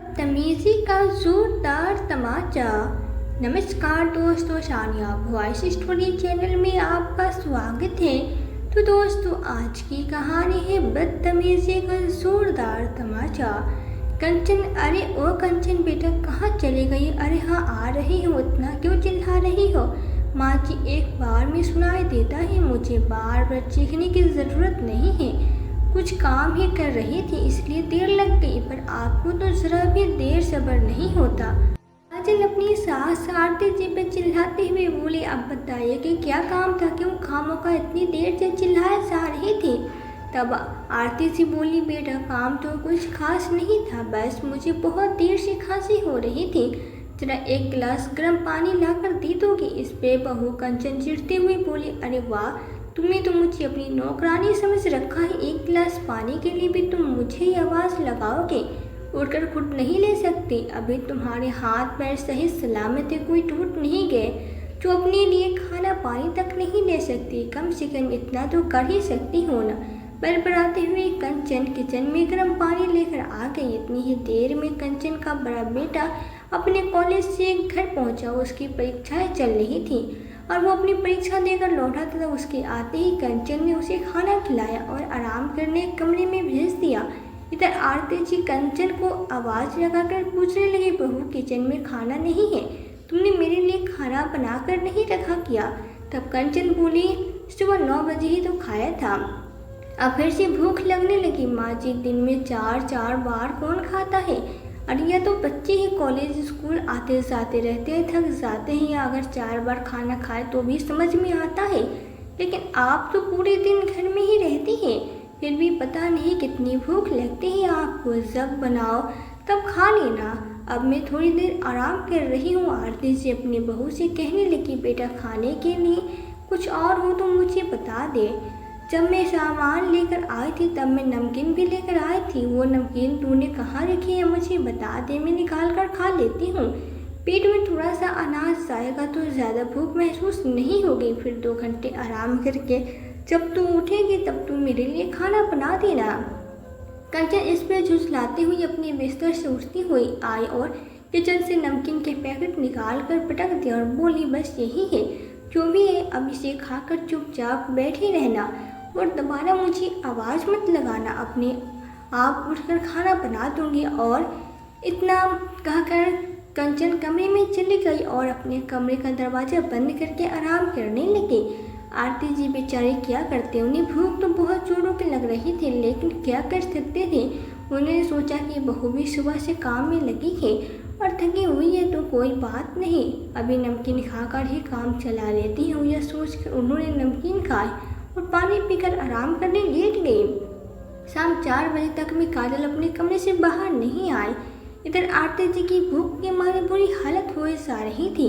तमीज़ी का जोरदार तमाचा। नमस्कार दोस्तों, सानिया वॉइस स्टोरी चैनल में आपका स्वागत है। तो दोस्तों, आज की कहानी है बदतमीज़ी का जोरदार तमाचा। कंचन, अरे ओ कंचन बेटा, कहाँ चली गई? अरे हाँ, आ रही हो। इतना क्यों चिल्ला रही हो? माँ जी, एक बार में सुनाई देता है मुझे, बार बार चीखने की ज़रूरत नहीं है। कुछ काम ही कर रही थी इसलिए देर लग गई, पर आपको तो जरा भी देर सब्र नहीं होता। काजल अपनी सास आरती जी पे चिल्लाते हुए बोली, अब बताइए कि क्या काम था, क्यों खामोखा इतनी देर से चिल्लाए जा रही थी? तब आरती जी बोली, बेटा काम तो कुछ खास नहीं था, बस मुझे बहुत देर से खांसी हो रही थी। जरा एक गिलास गर्म पानी लाकर दे दोगे? इस पे बहू कंचन चिढ़ते हुए बोली, अरे वाह, तुमने तो मुझे अपनी नौकरानी समझ रखा है। एक गिलास पानी के लिए भी तुम मुझे ही आवाज़ लगाओगे? उठकर खुद नहीं ले सकती? अभी तुम्हारे हाथ पैर सही सलामत है, कोई टूट नहीं गए जो अपने लिए खाना पानी तक नहीं ले सकती? कम से कम इतना तो कर ही सकती हो ना। बड़बड़ाते हुए कंचन किचन में गर्म पानी लेकर आ गई। इतनी ही देर में कंचन का बड़ा बेटा अपने कॉलेज से घर पहुंचा। उसकी परीक्षाएं चल रही थी और वो अपनी परीक्षा देकर लौटा था। उसके आते ही कंचन ने उसे खाना खिलाया और आराम करने कमरे में भेज दिया। इधर आरती जी कंचन को आवाज़ लगाकर पूछने लगी, बहू किचन में खाना नहीं है? तुमने मेरे लिए खाना बनाकर नहीं रखा क्या? तब कंचन बोली, सुबह 9 बजे ही तो खाया था, अब फिर से भूख लगने लगी। माँ जी, दिन में 4 बार कौन खाता है? अरे यह तो बच्चे ही कॉलेज स्कूल आते जाते रहते हैं, थक जाते हैं, या अगर 4 बार खाना खाए तो भी समझ में आता है। लेकिन आप तो पूरे दिन घर में ही रहती हैं, फिर भी पता नहीं कितनी भूख लगती है आपको। जब बनाओ तब खा लेना, अब मैं थोड़ी देर आराम कर रही हूँ। आरती से अपनी बहू से कहने लगी, बेटा खाने के लिए कुछ और हो तो मुझे बता दे। जब मैं सामान लेकर आई थी तब मैं नमकीन भी लेकर आई थी। वो नमकीन तूने कहाँ रखी है मुझे बता दे, मैं निकाल कर खा लेती हूँ। पेट में थोड़ा सा अनाज जाएगा तो ज़्यादा भूख महसूस नहीं होगी। फिर 2 घंटे आराम करके जब तू उठेगी तब तू मेरे लिए खाना बना देना। कंचन इस पर झुझलाती हुई अपने बिस्तर से उठती हुई आई और किचन से नमकीन के पैकेट निकाल कर पटक दिया और बोली, बस यही है जो भी है, अब इसे खाकर चुपचाप बैठे रहना और दोबारा मुझे आवाज़ मत लगाना। अपने आप उठकर खाना बना दूंगी। और इतना कहकर कंचन कमरे में चली गई और अपने कमरे का दरवाज़ा बंद करके आराम करने लगी। आरती जी बेचारे क्या करते, उन्हें भूख तो बहुत जोरों की लग रही थी, लेकिन क्या कर सकते थे। उन्होंने सोचा कि बहू भी सुबह से काम में लगी है और थकी हुई है तो कोई बात नहीं, अभी नमकीन खाकर ही काम चला लेती हूँ। यह सोचकर उन्होंने नमकीन खाए और पानी पीकर आराम करने लेट गई। शाम 4 बजे तक भी काजल अपने कमरे से बाहर नहीं आई। इधर आरती जी की भूख के मारे बुरी हालत हुए जा रही थी,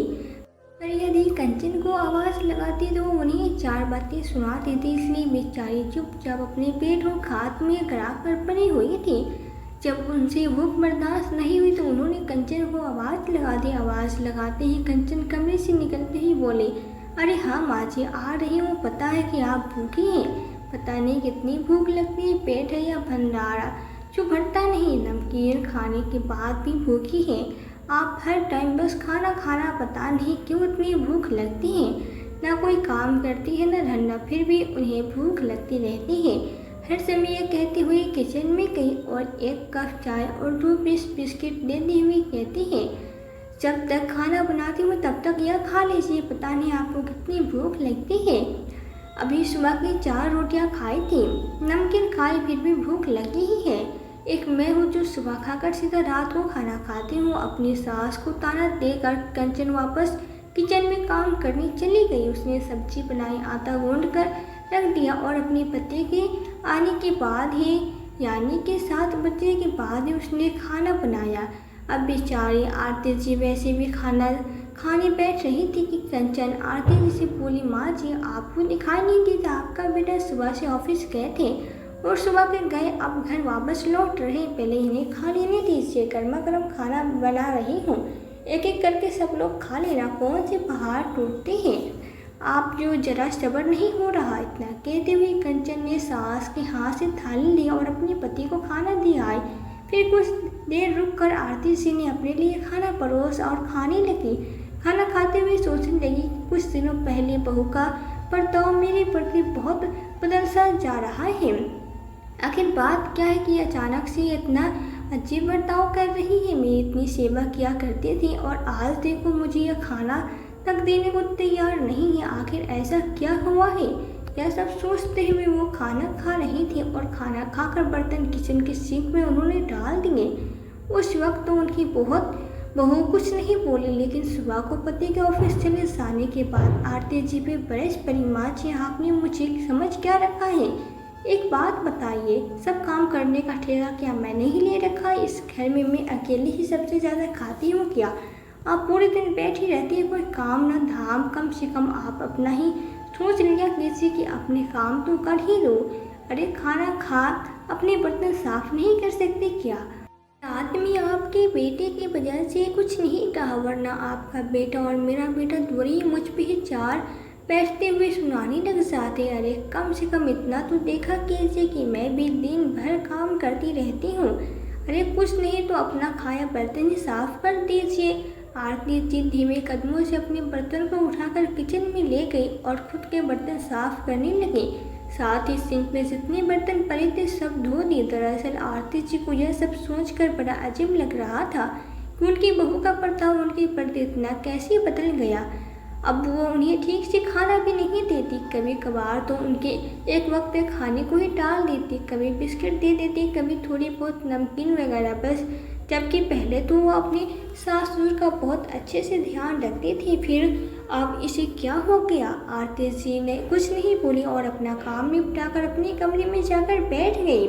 पर यदि कंचन को आवाज़ लगाती तो उन्हें 4 बातें सुना देती, इसलिए बेचारी चुपचाप अपने पेट और खात में गड़ा कर पड़ी हुई थी। जब उनसे भूख बर्दाश्त नहीं हुई तो उन्होंने कंचन को आवाज़ लगा दी। आवाज़ लगाते ही कंचन कमरे से निकलते ही बोली, अरे हाँ माँ जी, आ रही हूँ। पता है कि आप भूखी हैं, पता नहीं कितनी भूख लगती है, पेट है या भंडारा जो भरता नहीं। नमकीन खाने के बाद भी भूखी हैं आप, हर टाइम बस खाना खाना, पता नहीं क्यों इतनी भूख लगती है। ना कोई काम करती है ना धंधा, फिर भी उन्हें भूख लगती रहती है। हर समय यह कहती हुई किचन में गई और 1 कप चाय और 2 पीस बिस्किट देती हुई कहती है, जब तक खाना बनाती हूँ तब तक यह खा लीजिए, पता नहीं आपको कितनी भूख लगती है। अभी सुबह की 4 रोटियाँ खाई थी, नमकीन खाई, फिर भी भूख लगी ही है। एक मैं हूँ जो सुबह खाकर सीधा रात को खाना खाती हूँ। अपनी सास को ताना देकर कंचन वापस किचन में काम करने चली गई। उसने सब्जी बनाई, आटा गूंद कर रख दिया और अपने पति के आने के बाद ही, यानी कि 7 बजे के बाद ही उसने खाना बनाया। अब बेचारी आरती जी वैसे भी खाना खाने बैठ रही थी कि कंचन आरती जी से बोली, माँ जी आपको दिखाई नहीं देता, आपका बेटा सुबह से ऑफिस गए थे और सुबह के गए, अब घर वापस लौट रहे, पहले इन्हें खा लेने दीजिए, गर्मा गर्म खाना बना रही हूँ, एक एक करके सब लोग खा लेना, कौन से पहाड़ टूटते हैं आप, जो जरा सब्र नहीं हो रहा। इतना कहते हुए कंचन ने सास के हाथ से थाली ली और अपने पति को खाना दिया। फिर कुछ देर रुक कर आरती जी ने अपने लिए खाना परोस और खाने लगी। खाना खाते हुए सोचने लगी कि कुछ दिनों पहले बहू का बर्ताव मेरे प्रति बहुत बदल सा जा रहा है। आखिर बात क्या है कि अचानक से इतना अजीब बर्ताव कर रही है। मैं इतनी सेवा किया करती थी और आज देखो मुझे यह खाना तक देने को तैयार नहीं है। आखिर ऐसा क्या हुआ है? यह सब सोचते हुए वो खाना खा रही थी और खाना खाकर बर्तन किचन के सिंक में उन्होंने डाल दिए। उस वक्त तो उनकी बहू कुछ नहीं बोली, लेकिन सुबह को पति के ऑफिस चले जाने के बाद आरती जी पे बरस पड़ी। माँ जी आपने मुझे समझ क्या रखा है? एक बात बताइए, सब काम करने का ठेका क्या मैंने ही ले रखा है? इस घर में मैं अकेली ही सबसे ज़्यादा खाती हूँ क्या? आप पूरे दिन बैठी रहती है, कोई काम ना धाम। कम से कम आप अपना ही सोच लिया कीजिए कि अपने काम तो कर ही दो। अरे खाना खा अपने बर्तन साफ नहीं कर सकते क्या? रात में आपके बेटे की वजह से कुछ नहीं कहा, वरना आपका बेटा और मेरा बेटा दोनों ही मुझ पे ही चार बैठते हुए सुनाने लग जाते। अरे कम से कम इतना तो देखा कीजिए कि मैं भी दिन भर काम करती रहती हूँ। अरे कुछ नहीं तो अपना खाया बर्तन ही साफ कर दीजिए। आरती जी धीमे कदमों से अपने बर्तन को उठाकर किचन में ले गई और खुद के बर्तन साफ करने लगी। साथ ही सिंक में जितने बर्तन पड़े थे सब धो दिए। दरअसल आरती जी को यह सब सोचकर बड़ा अजीब लग रहा था कि उनकी बहू का बर्ताव उनके प्रति इतना कैसे बदल गया। अब वो उन्हें ठीक से खाना भी नहीं देती, कभी कभार तो उनके एक वक्त के खाने को ही टाल देती, कभी बिस्किट दे देती, कभी थोड़ी बहुत नमकीन वगैरह बस। जबकि पहले तो वो अपने सास ससुर का बहुत अच्छे से ध्यान रखती थी। फिर अब इसे क्या हो गया? आरती जी ने कुछ नहीं बोली और अपना काम निपटाकर अपने कमरे में जाकर बैठ गई।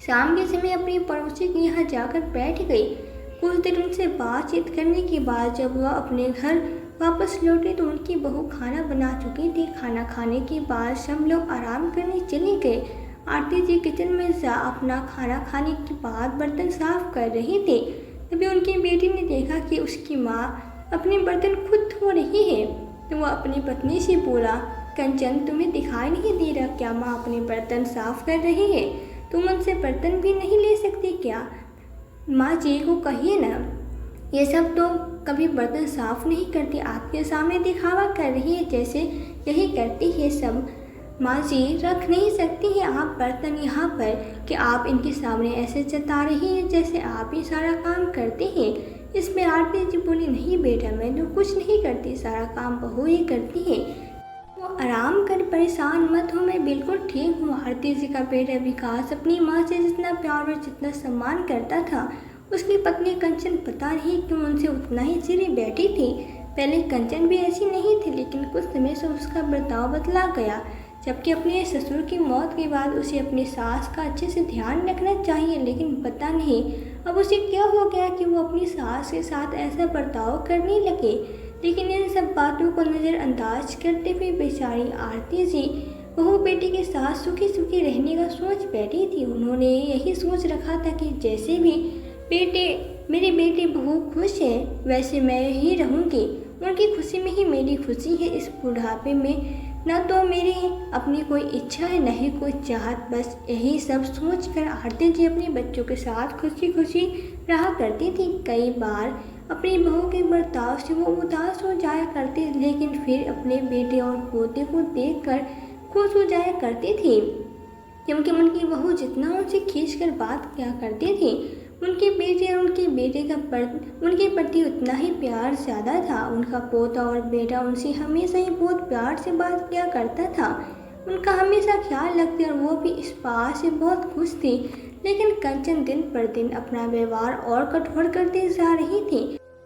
शाम के समय अपनी पड़ोसी के यहाँ जाकर बैठ गई। कुछ देर उनसे बातचीत करने के बाद जब वह अपने घर वापस लौटी तो उनकी बहू खाना बना चुकी थी। खाना खाने के बाद सब लोग आराम करने चले गए। आरती जी किचन में जा अपना खाना खाने के बाद बर्तन साफ कर रही थी। तभी उनकी बेटी ने देखा कि उसकी माँ अपने बर्तन खुद धो रही है, तो वह अपनी पत्नी से बोला, कंचन तुम्हें दिखाई नहीं दे रहा क्या माँ अपने बर्तन साफ कर रही है? तुम उनसे बर्तन भी नहीं ले सकती क्या? माँ जी को कहिए ना, ये सब तो कभी बर्तन साफ नहीं करती, आपके सामने दिखावा कर रही है जैसे यही करती है सब। माँ जी रख नहीं सकती हैं आप बर्तन यहाँ पर कि आप इनके सामने ऐसे जता रही हैं जैसे आप ही सारा काम करते हैं। इसमें आरती जी बोली, नहीं बेटा मैं तो कुछ नहीं करती, सारा काम बहू ही करती है। वो आराम कर, परेशान मत हो, मैं बिल्कुल ठीक हूँ। आरती जी का बेटा विकास अपनी माँ से जितना प्यार और जितना सम्मान करता था, उसकी पत्नी कंचन पता नहीं क्यों उनसे उतना ही चिढ़ी बैठी थी। पहले कंचन भी ऐसी नहीं थी, लेकिन कुछ समय से उसका बर्ताव बदला गया। जबकि अपने ससुर की मौत के बाद उसे अपनी सास का अच्छे से ध्यान रखना चाहिए, लेकिन पता नहीं अब उसे क्या हो गया कि वो अपनी सास के साथ ऐसा बर्ताव करने लगे। लेकिन इन सब बातों को नज़रअंदाज करते हुए बेचारी आरती जी बहू बेटी के साथ सुखी सुखी रहने का सोच बैठी थी। उन्होंने यही सोच रखा था कि जैसे भी मेरी बेटी बहू खुश है वैसे मैं ही रहूँगी, उनकी खुशी में ही मेरी खुशी है। इस बुढ़ापे में न तो मेरी अपनी कोई इच्छा है न ही कोई चाहत। बस यही सब सोचकर आरती जी अपने बच्चों के साथ खुशी खुशी रहा करती थी। कई बार अपनी बहू के बर्ताव से वो उदास हो जाया करती, लेकिन फिर अपने बेटे और पोते को देखकर खुश हो जाया करती थी, क्योंकि उनकी बहू जितना उनसे खींचकर बात किया करती थी, उनके बेटे और उनके प्रति उतना ही प्यार ज़्यादा था। उनका पोता और बेटा उनसे हमेशा ही बहुत प्यार से बात किया करता था, उनका हमेशा ख्याल रखते और वो भी इस बात से बहुत खुश थी। लेकिन कंचन दिन पर दिन अपना व्यवहार और कठोर करती जा रही थी।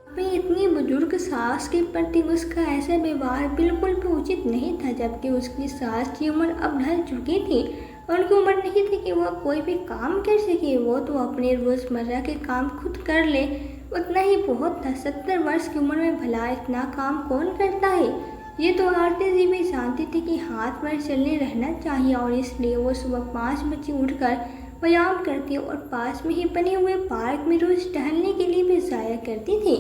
अपनी इतनी बुजुर्ग सास के प्रति उसका ऐसा व्यवहार बिल्कुल भी उचित नहीं था, जबकि उसकी सास की उम्र अब ढल चुकी थी और उनकी उम्र नहीं थी कि वह कोई भी काम कर सके। वो तो अपने रोज़मर्रा के काम खुद कर ले, उतना ही बहुत था। 70 वर्ष की उम्र में भला इतना काम कौन करता है? ये तो आरती जी भी जानती थी कि हाथ पैर चलने रहना चाहिए, और इसलिए वो सुबह 5 बजे उठकर व्यायाम करती और पास में ही बने हुए पार्क में रोज़ टहलने के लिए भी जाया करती थी।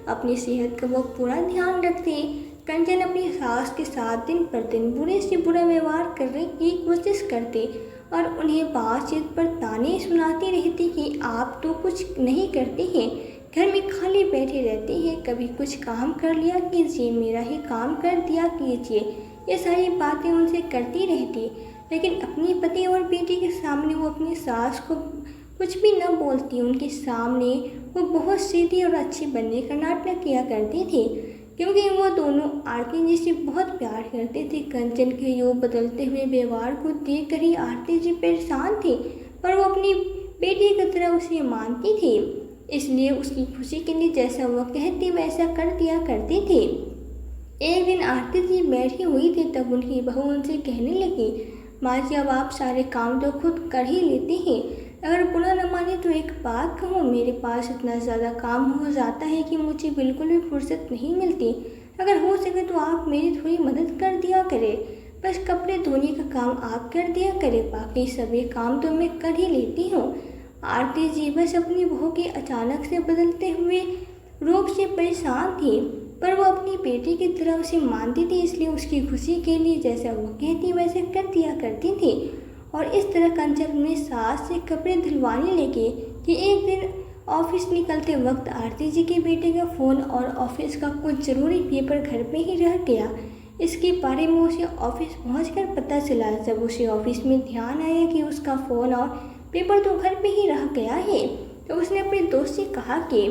अपनी सेहत का वो पूरा ध्यान रखती। कंचन अपनी सास के साथ दिन पर दिन बुरे से बुरा व्यवहार करने की कोशिश करती और उन्हें बातचीत पर ताने सुनाती रहती कि आप तो कुछ नहीं करते हैं, घर में खाली बैठे रहते हैं, कभी कुछ काम कर लिया कीजिए, मेरा ही काम कर दिया कीजिए। ये सारी बातें उनसे करती रहती, लेकिन अपनी पति और बेटी के सामने वो अपनी सास को कुछ भी न बोलती। उनके सामने वो बहुत सीधी और अच्छी बनने का नाटक किया करती थी, क्योंकि वो दोनों आरती जी से बहुत प्यार करते थे। कंचन के यूँ बदलते हुए व्यवहार को देख कर ही आरती जी परेशान थी, पर वो अपनी बेटी की तरह उसे मानती थी, इसलिए उसकी खुशी के लिए जैसा वह कहती वैसा कर दिया करती थी। एक दिन आरती जी बैठी हुई थी, तब उनकी बहू उनसे कहने लगी, माँ जी अब आप सारे काम तो खुद कर ही लेते हैं, अगर बुरा न माने तो एक बात कहूँ, मेरे पास इतना ज़्यादा काम हो जाता है कि मुझे बिल्कुल भी फुर्सत नहीं मिलती। अगर हो सके तो आप मेरी थोड़ी मदद कर दिया करें, बस कपड़े धोने का काम आप कर दिया करें, बाकी सभी काम तो मैं कर ही लेती हूँ। आरती जी बस अपनी बहू के अचानक से बदलते हुए रूप से परेशान थी, पर वो अपनी बेटी की तरह उसे मानती थी, इसलिए उसकी खुशी के लिए जैसा वो कहती वैसे कर दिया करती थी। और इस तरह कंचन अपनी सास से कपड़े धुलवाने लगी कि एक दिन ऑफिस निकलते वक्त आरती जी के बेटे का फ़ोन और ऑफिस का कुछ ज़रूरी पेपर घर पे ही रह गया। इसके बारे में उसे ऑफिस पहुंचकर पता चला। जब उसे ऑफिस में ध्यान आया कि उसका फ़ोन और पेपर तो घर पे ही रह गया है, तो उसने अपने दोस्त से कहा कि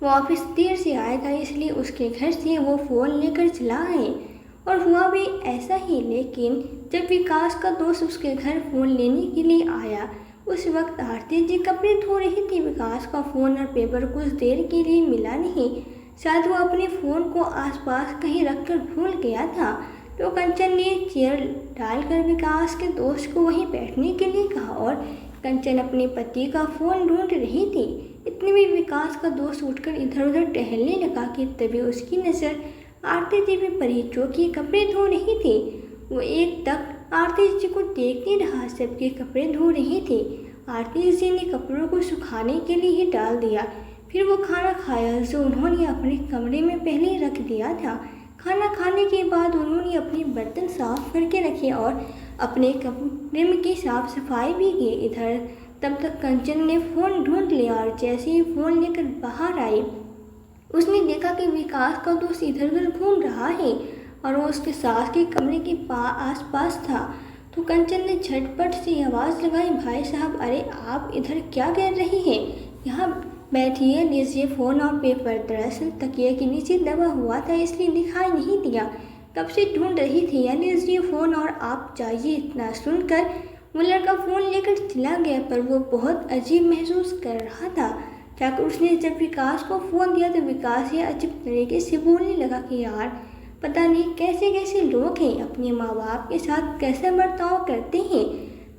वो ऑफिस देर से आएगा, इसलिए उसके घर से वो फ़ोन लेकर चला है। और हुआ भी ऐसा ही, लेकिन जब विकास का दोस्त उसके घर फ़ोन लेने के लिए आया, उस वक्त आरती जी कपड़े धो रही थी। विकास का फ़ोन और पेपर कुछ देर के लिए मिला नहीं, शायद वो अपने फ़ोन को आसपास कहीं रखकर भूल गया था। तो कंचन ने चेयर डालकर विकास के दोस्त को वहीं बैठने के लिए कहा और कंचन अपने पति का फ़ोन ढूंढ रही थी। इतने में विकास का दोस्त उठकर इधर उधर टहलने लगा कि तभी उसकी नज़र आरती जी पे पड़ी, जो कि कपड़े धो रही थी। वो एक तक आरती जी को देखते रहा, सबके कपड़े धो रही थी। आरती जी ने कपड़ों को सुखाने के लिए ही डाल दिया। फिर वो खाना खाया जो उन्होंने अपने कमरे में पहले ही रख दिया था। खाना खाने के बाद उन्होंने अपने बर्तन साफ करके रखे और अपने कमरे में की साफ सफाई भी की। इधर तब तक कंचन ने फ़ोन ढूंढ लिया और जैसे ही फ़ोन लेकर बाहर आई, उसने देखा कि विकास का दोस्त इधर उधर घूम रहा है और वो उसके सास के कमरे के आसपास था। तो कंचन ने झटपट से आवाज़ लगाई, भाई साहब, अरे आप इधर क्या कर रही हैं? यहाँ बैठिए, लीजिए फ़ोन और पेपर। दरअसल तकिए के नीचे दबा हुआ था, इसलिए दिखाई नहीं दिया, कब से ढूंढ रही थी। या लीजिए फ़ोन और आप जाइए। इतना सुनकर वो लड़का फ़ोन लेकर चला गया, पर वो बहुत अजीब महसूस कर रहा था। जाकर उसने जब विकास को फ़ोन दिया तो विकास ये अजीब तरीके से बोलने लगा कि यार, पता नहीं कैसे कैसे लोग हैं, अपने माँ बाप के साथ कैसे बर्ताव करते हैं।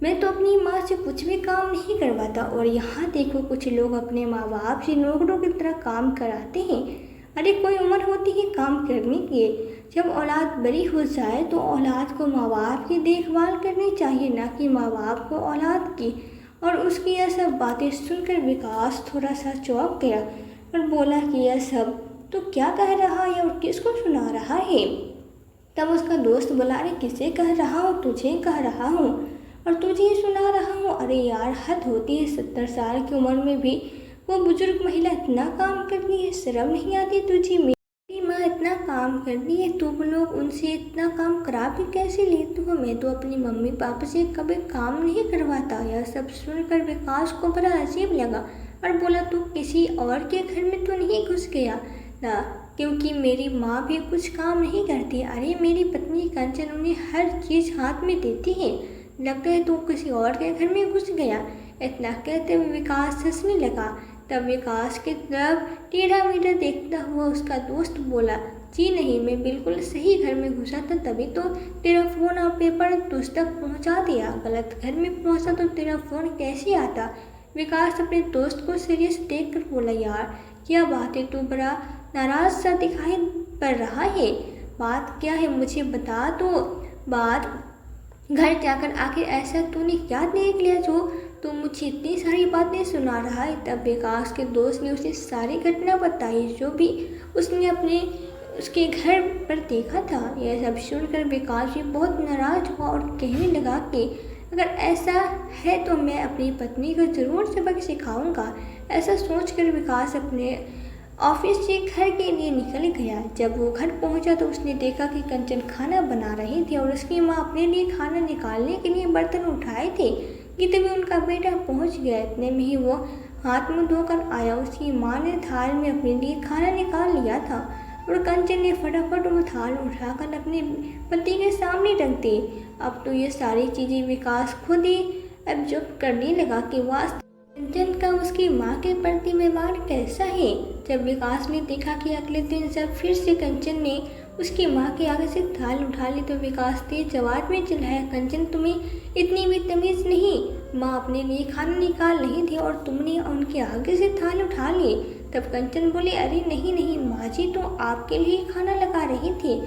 मैं तो अपनी माँ से कुछ भी काम नहीं करवाता और यहाँ देखो कुछ लोग अपने माँ बाप से नौकरों की तरह काम कराते हैं। अरे कोई उम्र होती है काम करने की, जब औलाद बड़ी हो जाए तो औलाद को माँ बाप की देखभाल करनी चाहिए, ना कि माँ बाप को औलाद की। और उसकी यह सब बातें सुनकर विकास थोड़ा सा चौंक गया और बोला कि यह सब तो क्या कह रहा है और किसको सुना रहा है? तब उसका दोस्त बोला, अरे किसे कह रहा हूँ? तुझे कह रहा हूँ और तुझे सुना रहा हूँ। अरे यार, हद होती है, 70 साल की उम्र में भी वो बुजुर्ग महिला इतना काम करती है, शर्म नहीं आती तुझे? मेरी माँ इतना काम करती है, तुम लोग उनसे इतना काम करा भी कैसे लेते हो? मैं तो अपनी मम्मी पापा से कभी काम नहीं करवाता। यह सब सुनकर विकास को बड़ा अजीब लगा और बोला, तू किसी और के घर में तो नहीं घुस गया ना? क्योंकि मेरी माँ भी कुछ काम नहीं करती। अरे मेरी पत्नी कंचन उन्हें हर चीज़ हाथ में देती है, लगता है तू किसी और के घर में घुस गया। इतना कहते हुए विकास हंसने लगा। तब विकास की तरफ टेढ़ा मेढ़ा देखता हुआ उसका दोस्त बोला, जी नहीं, मैं बिल्कुल सही घर में घुसा था, तभी तो तेरा फ़ोन और पेपर तुझ तक पहुंचा दिया। गलत घर में पहुंचा तो तेरा फ़ोन कैसे आता? विकास अपने दोस्त को सीरियस देख कर बोला, यार क्या बात है, तू बड़ा नाराज सा दिखाई पड़ रहा है, बात क्या है मुझे बता। तो बात घर जाकर आखिर ऐसा तूने क्या देख लिया जो तू मुझे इतनी सारी बातें सुना रहा है? तब विकास के दोस्त ने उसे सारी घटना बताई जो भी उसने अपने उसके घर पर देखा था। यह सब सुनकर विकास भी बहुत नाराज हुआ और कहने लगा कि अगर ऐसा है तो मैं अपनी पत्नी को ज़रूर सबक सिखाऊंगा। ऐसा सोचकर विकास अपने ऑफिस से घर के लिए निकल गया। जब वो घर पहुंचा तो उसने देखा कि कंचन खाना बना रही थी और उसकी माँ अपने लिए खाना निकालने के लिए बर्तन उठाए थे कि तभी उनका बेटा पहुंच गया। इतने में ही वो हाथ मुंह धोकर आया। उसकी माँ ने थाल में अपने लिए खाना निकाल लिया था और कंचन ने फटाफट वो थाल उठाकर अपने पति के सामने रख दी। अब तो ये सारी चीज़ें विकास खुद ही ऑब्जर्व करने लगा कि वास्तव कंचन का उसकी माँ के प्रति व्यवहार कैसा है। जब विकास ने देखा कि अगले दिन जब फिर से कंचन ने उसकी माँ के आगे से थाल उठा ली तो विकास तेज आवाज में चिल्लाया, कंचन तुम्हें इतनी भी तमीज़ नहीं। माँ अपने लिए खाना निकाल रही थी और तुमने उनके आगे से थाल उठा ली। तब कंचन बोली, अरे नहीं नहीं माँ जी, तो आपके लिए खाना लगा रही थी,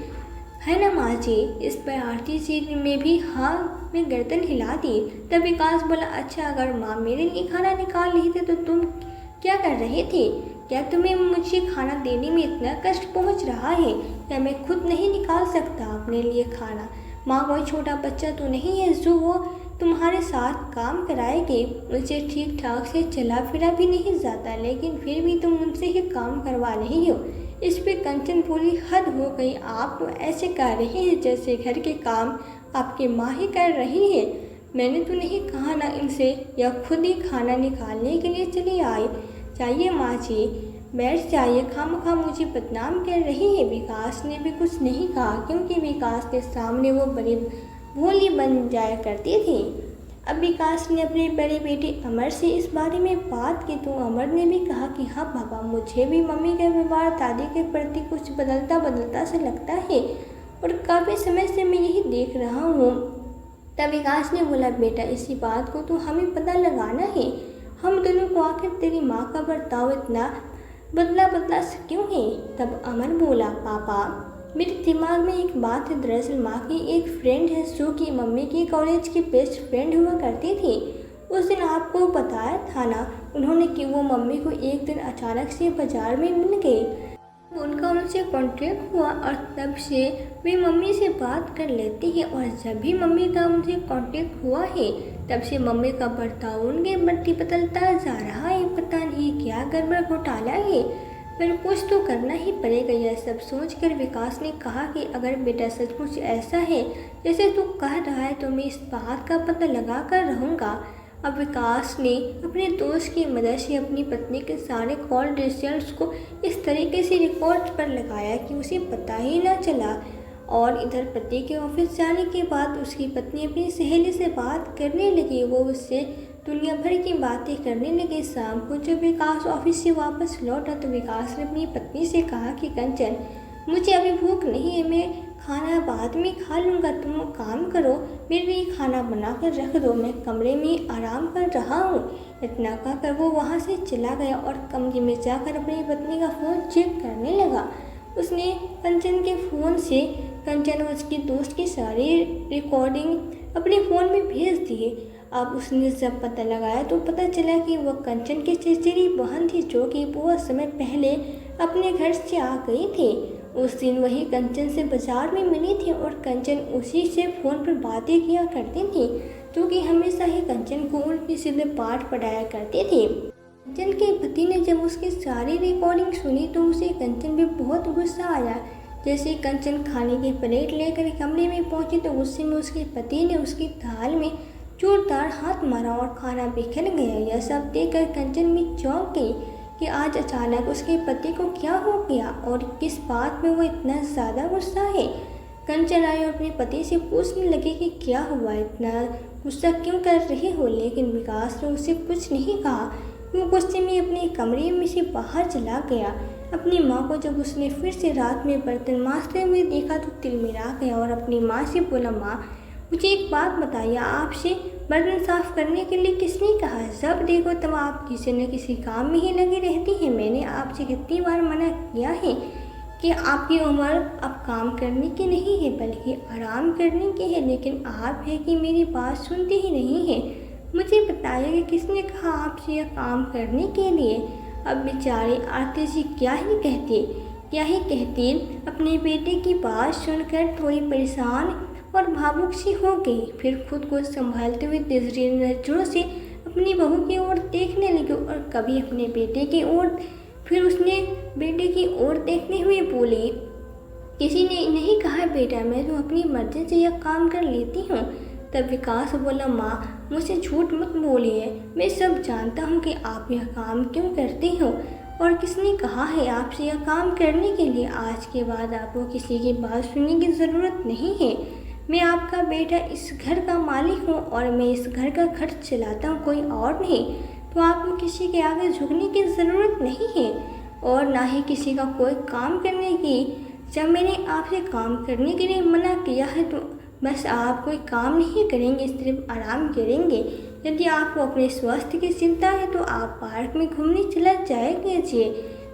है ना माँ जी। इस पर आरती जी में भी हाँ में गर्दन हिला दी। तब विकास बोला, अच्छा अगर माँ मेरे लिए खाना निकाल रही थी तो तुम क्या कर रहे थे? क्या तुम्हें मुझे खाना देने में इतना कष्ट पहुँच रहा है? क्या मैं खुद नहीं निकाल सकता अपने लिए खाना? माँ कोई छोटा बच्चा तो नहीं है जो वो तुम्हारे साथ काम कराएगी। मुझे ठीक ठाक से चला फिरा भी नहीं जाता, लेकिन फिर भी तुम मुझसे ही काम करवा रही हो। इस पे कंचन बोली, हद हो गई, आप तो ऐसे कर रहे हैं जैसे घर के काम आपकी माँ ही कर रही है। मैंने तो नहीं कहा ना इनसे, या खुद ही खाना निकालने के लिए चली आई। चाहिए माँ जी, बैठ जाइए, खामखा मुझे बदनाम कर रही है। विकास ने भी कुछ नहीं कहा क्योंकि विकास के सामने वो बड़ी भोली बन जाया करती थी। अब विकास ने अपने बड़े बेटे अमर से इस बारे में बात की तो अमर ने भी कहा कि हाँ पापा, मुझे भी मम्मी का व्यवहार दादी के प्रति कुछ बदलता बदलता से लगता है और काफ़ी समय से मैं यही देख रहा हूँ। तब विकास ने बोला, बेटा इसी बात को तो हमें पता लगाना है, हम दोनों को आखिर तेरी माँ का बर्ताव इतना बदला बदला क्यों है? तब अमर बोला, पापा मेरे दिमाग में एक बात है। दरअसल माँ की एक फ्रेंड है जो कि मम्मी की कॉलेज की बेस्ट फ्रेंड हुआ करती थी। उस दिन आपको बताया था ना उन्होंने कि वो मम्मी को एक दिन अचानक से बाजार में मिल गई। उनका उनसे कॉन्टेक्ट हुआ और तब से वे मम्मी से बात कर लेती है और जब भी मम्मी का उनसे कॉन्टेक्ट हुआ है तब से मम्मी का बर्ताव उनके प्रति बदलता जा रहा है। पता नहीं क्या गड़बड़ घोटाला है, पर कुछ तो करना ही पड़ेगा। यह सब सोचकर विकास ने कहा कि अगर बेटा सचमुच ऐसा है जैसे तू कह रहा है तो मैं इस बात का पता लगा कर रहूँगा। अब विकास ने अपने दोस्त की मदद से अपनी पत्नी के सारे कॉल रिजल्ट्स को इस तरीके से रिकॉर्ड पर लगाया कि उसे पता ही ना चला। और इधर पति के ऑफिस जाने के बाद उसकी पत्नी अपनी सहेली से बात करने लगी। वो उससे दुनिया भर की बातें करने लगे। शाम को जब विकास ऑफिस से वापस लौटा तो विकास ने अपनी पत्नी से कहा कि कंचन, मुझे अभी भूख नहीं है, मैं खाना बाद में खा लूँगा। तुम काम करो, मेरे लिए खाना बना कर रख दो, मैं कमरे में आराम कर रहा हूँ। इतना कहकर वो वहाँ से चला गया और कमरे में जाकर अपनी पत्नी का फ़ोन चेक करने लगा। उसने कंचन के फ़ोन से कंचन और उसकी दोस्त की सारी रिकॉर्डिंग अपने फ़ोन में भेज दिए। अब उसने जब पता लगाया तो पता चला कि वह कंचन की चचेरी बहन थी जो कि बहुत समय पहले अपने घर से आ गई थी। उस दिन वही कंचन से बाजार में मिली थी और कंचन उसी से फ़ोन पर बातें किया करती थी जो कि हमेशा ही कंचन को उल्टी सीधे पाठ पढ़ाया करती थी। कंचन के पति ने जब उसकी सारी रिकॉर्डिंग सुनी तो उसे कंचन पे बहुत गुस्सा आया। जैसे कंचन खाने की प्लेट लेकर कमरे में पहुंची तो गुस्से में उसके पति ने उसकी थाल में जोरदार हाथ मारा और खाना बिखर गया। यह सब देखकर कंचन भी चौंक गई कि आज अचानक उसके पति को क्या हो गया और किस बात में वो इतना ज़्यादा गुस्सा है। कंचन आई और अपने पति से पूछने लगी कि क्या हुआ, इतना गुस्सा क्यों कर रहे हो, लेकिन विकास ने उसे कुछ नहीं कहा। वो गुस्से में अपने कमरे में से बाहर चला गया। अपनी माँ को जब उसने फिर से रात में बर्तन मांजते हुए देखा तो तिलमिरा गया और अपनी माँ से बोला, माँ मुझे एक बात बताइए, आपसे बर्तन साफ करने के लिए किसने कहा? जब देखो तब आप किसी न किसी काम में ही लगी रहती हैं। मैंने आपसे कितनी बार मना किया है कि आपकी उम्र अब काम करने की नहीं है बल्कि आराम करने की है, लेकिन आप है कि मेरी बात सुनते ही नहीं है। मुझे बताइए कि किसने कहा आपसे यह काम करने के लिए? अब बेचारी आरती जी क्या ही कहती अपने बेटे की बात सुनकर थोड़ी परेशान और भावुक सी हो गई। फिर खुद को संभालते हुए तीसरी नजरों से अपनी बहू की ओर देखने लगी और कभी अपने बेटे की ओर, फिर उसने बेटे की ओर देखते हुए बोली, किसी ने नहीं कहा बेटा, मैं तो अपनी मर्जी से यह काम कर लेती हूँ। तब विकास बोला, माँ मुझसे झूठ मत बोलिए, मैं सब जानता हूँ कि आप यह काम क्यों करती हो और किसने कहा है आपसे यह काम करने के लिए। आज के बाद आपको किसी की बात सुनने की ज़रूरत नहीं है। मैं आपका बेटा, इस घर का मालिक हूँ और मैं इस घर का खर्च चलाता हूँ, कोई और नहीं। तो आपको किसी के आगे झुकने की ज़रूरत नहीं है और ना ही किसी का कोई काम करने की। जब मैंने आपसे काम करने के लिए मना किया है तो बस आप कोई काम नहीं करेंगे, सिर्फ आराम करेंगे। यदि आपको अपने स्वास्थ्य की चिंता है तो आप पार्क में घूमने चला जाया कीजिए,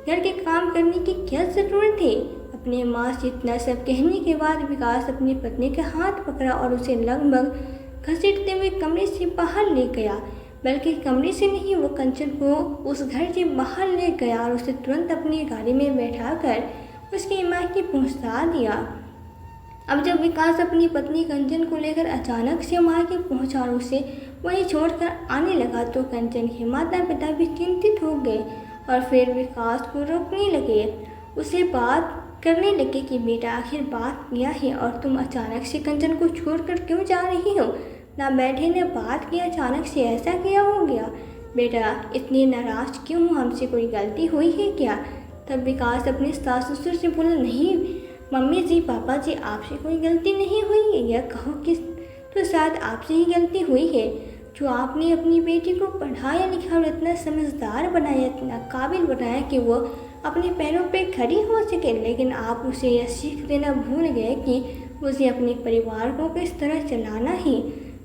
घर के काम करने की क्या ज़रूरत है। अपने माँ से इतना सब कहने के बाद विकास अपनी पत्नी का हाथ पकड़ा और उसे लगभग घसीटते हुए कमरे से बाहर ले गया। बल्कि कमरे से नहीं, वो कंचन को उस घर से बाहर ले गया और उसे तुरंत अपनी गाड़ी में बैठाकर उसकी माँ की पहुँचा दिया। अब जब विकास अपनी पत्नी कंचन को लेकर अचानक से माँ के पहुँचा और उसे वहीं छोड़कर आने लगा तो कंचन के माता पिता भी चिंतित हो गए और फिर विकास को रोकने लगे, उसे बात करने लगे कि बेटा आखिर बात क्या है और तुम अचानक से कंचन को छोड़कर क्यों जा रही हो। ना बैठे न बात किया, अचानक से ऐसा क्या हो गया। बेटा इतनी नाराज क्यों हो, हमसे कोई गलती हुई है क्या। तब विकास अपने सास ससुर से बोला, नहीं मम्मी जी, पापा जी, आपसे कोई गलती नहीं हुई है। यह कहो कि तो शायद आपसे ही गलती हुई है, जो आपने अपनी बेटी को पढ़ाया लिखा और इतना समझदार बनाया, इतना काबिल बनाया कि वो अपने पैरों पे खड़ी हो सके। लेकिन आप उसे यह सीख देना भूल गए कि उसे अपने परिवार को किस तरह चलाना है।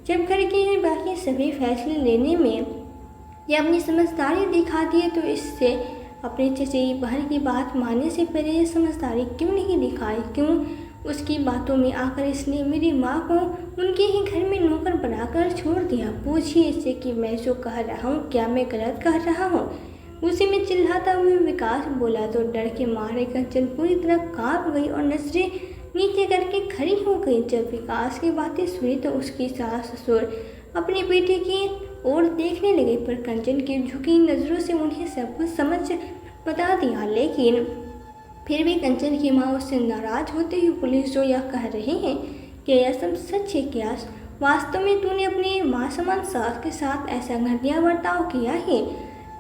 जब घर के बाकी सभी फैसले लेने में या अपनी समझदारी दिखा दिए तो इससे अपने चचेरी बहन की बात मानने से पहले ये समझदारी क्यों नहीं दिखाई। क्यों उसकी बातों में आकर इसने मेरी माँ को उनके ही घर में नौकर बनाकर छोड़ दिया। पूछिए इससे कि मैं जो कह रहा हूँ क्या मैं गलत कह रहा हूँ। उसी में चिल्लाता हुआ विकास बोला तो डर के मारे कंचन पूरी तरह कांप गई और नजरें नीचे करके खड़ी हो गई। जब विकास की बातें सुनी तो उसकी सास ससुर अपने बेटे की और देखने लगे, पर कंचन की झुकी नज़रों से उन्हें सब कुछ समझ बता दिया। लेकिन फिर भी कंचन की माँ उससे नाराज होते हुए पुलिस जो यह कह रहे हैं कि यह सब सच है क्या, वास्तव में तूने अपनी माँ समान सास के साथ ऐसा घटिया बर्ताव किया है।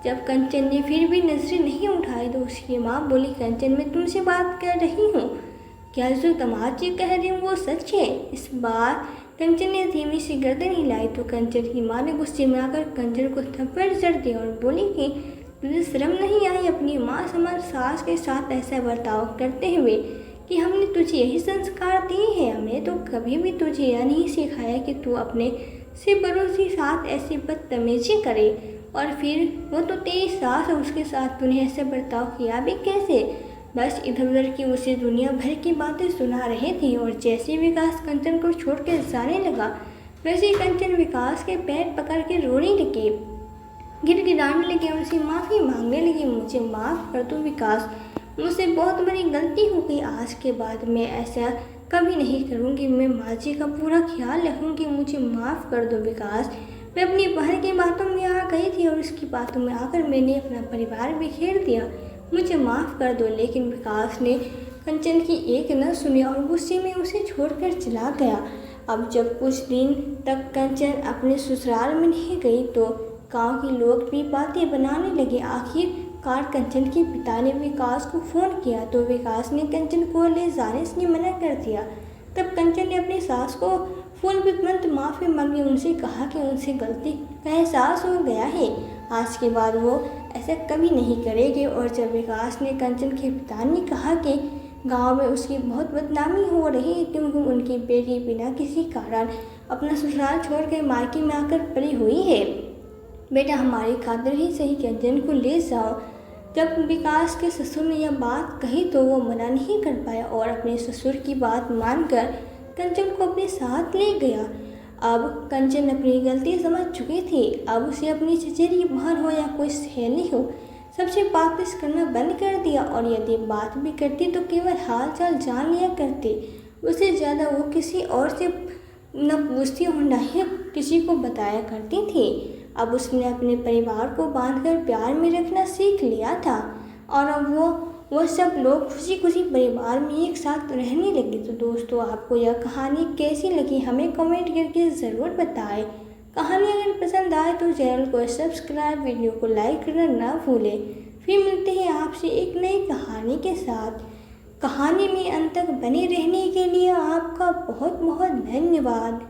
जब कंचन ने फिर भी नजरें नहीं उठाई तो उसकी माँ बोली, कंचन मैं तुमसे बात कर रही हूँ, क्या जो दामाद जी कह रही हूँ वो सच है। इस बार कंचन ने धीमी सी गर्दन हिलाई तो कंचन की माँ ने गुस्से में आकर कंचन को थप्पड़ जड़ दिया और बोली कि तुझे शर्म नहीं आई अपनी माँ समान सास के साथ ऐसा बर्ताव करते हुए कि हमने तुझे यही संस्कार दिए हैं। हमने तो कभी भी तुझे यह नहीं सिखाया कि तू अपने से बड़ों के साथ ऐसी बदतमीजी करे और फिर वो तो तेरी सास और उसके साथ तूने ऐसा बर्ताव किया भी कैसे। बस इधर उधर की उसे दुनिया भर की बातें सुना रहे थे और जैसे विकास कंचन को छोड़कर जाने लगा वैसे कंचन विकास के पैर पकड़ के रोने लगी, गिड़गिड़ाने लगी और उसे माफ़ी मांगने लगी। मुझे माफ़ कर दो विकास, मुझसे बहुत बड़ी गलती हो गई, आज के बाद मैं ऐसा कभी नहीं करूँगी, मैं माँ जी का पूरा ख्याल रखूँगी, मुझे माफ़ कर दो विकास। मैं अपनी बहन की बातों में आ गई थी और उसकी बातों में आकर मैंने अपना परिवार बिखेर दिया, मुझे माफ़ कर दो। लेकिन विकास ने कंचन की एक न सुनी और गुस्से में उसे छोड़कर चला गया। अब जब कुछ दिन तक कंचन अपने ससुराल में नहीं गई तो गांव के लोग भी बातें बनाने लगे। आखिरकार कंचन के पिता ने विकास को फ़ोन किया तो विकास ने कंचन को ले जाने से मना कर दिया। तब कंचन ने अपनी सास को फ़ोन पर तुरंत माफ़ी मांगी, उनसे कहा कि उनसे गलती का एहसास हो गया है, आज के बाद वो ऐसा कभी नहीं करेंगे। और जब विकास ने कंचन के पिता ने कहा कि गांव में उसकी बहुत बदनामी हो रही है क्योंकि उनकी बेटी बिना किसी कारण अपना ससुराल छोड़कर मायके में आकर पड़ी हुई है, बेटा हमारी खातिर ही सही कंचन को ले जाओ। जब विकास के ससुर ने यह बात कही तो वो मना नहीं कर पाया और अपने ससुर की बात मानकर कंचन को अपने साथ ले गया। अब कंचन अपनी गलती समझ चुकी थी। अब उसे अपनी चचेरी बहन हो या कोई सहेली हो, सबसे बातचीत करना बंद कर दिया और यदि बात भी करती तो केवल हाल चाल जान लिया करती। उससे ज़्यादा वो किसी और से न पूछती और न ही किसी को बताया करती थी। अब उसने अपने परिवार को बांधकर प्यार में रखना सीख लिया था और अब वो सब लोग खुशी खुशी परिवार में एक साथ रहने लगे। तो दोस्तों, आपको यह कहानी कैसी लगी हमें कमेंट करके ज़रूर बताएं। कहानी अगर पसंद आए तो चैनल को सब्सक्राइब, वीडियो को लाइक करना ना भूलें। फिर मिलते हैं आपसे एक नई कहानी के साथ। कहानी में अंत तक बने रहने के लिए आपका बहुत बहुत धन्यवाद।